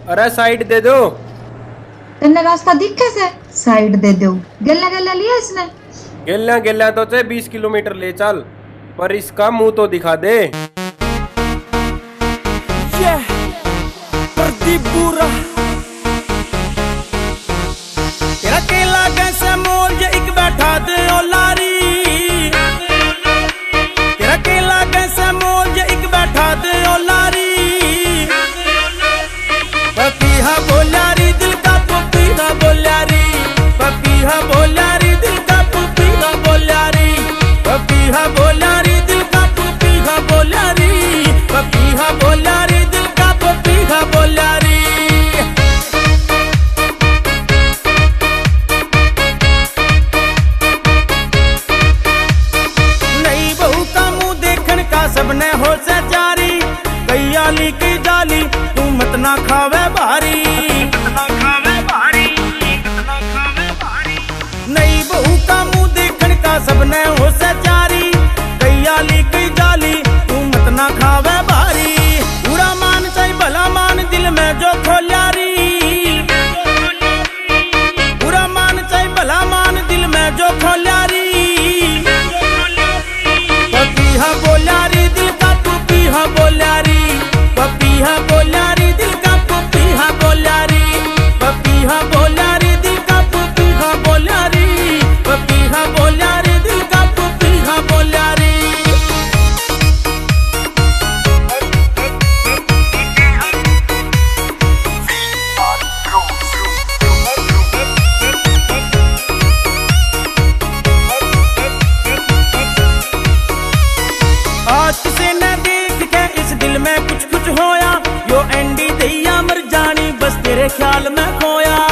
अरे साइड दे दो। तेने रास्ता दिखे से साइड दे दो। गल्ला गल्ला लिया इसने। गेला गेला तो चाहे 20 किलोमीटर ले चल, पर इसका मुंह तो दिखा दे। प्रदीप बुरा तेरा केला कैसे मोल जे एक बैठा दे ओ लारी। तेरा केला कैसे मोल जे एक बैठा दे ओ लारी। पपीहा बोलारी दिल का पपीहा बोलारी। पपीहा बोलारी दिल का पपीहा बोलारी। पपीहा बोलारी दिल का पपीहा बोलारी। पपीहा बोलारी दिल का पपीहा बोलारी। नई बहू का मुंह देखन का सबने हो से जारी। गैयाली की जाली तू मत ना खावे भारी। नई बहू का मुंह देखन का सबने हो से जारी। गैयाली की जाली तू मत ना खावे भारी। बुरा मान चाहे भला मान दिल में जो खोल्यारी। बुरा मान चाहे भला मान दिल में जो खोल्यारी। पपीहा बोलारी दिल का पपीहा बोलारी। पपीहा बोलारी दिल का पपीहा बोलारी। पपीहा बोलारी दिल का पपीहा बोलारी। पपीहा बोलारी दिल का पपीहा बोलारी। आज किसे न देख के इस दिल में कुछ कुछ होया। यो एंडी दैया मर जानी बस तेरे ख्याल में खोया।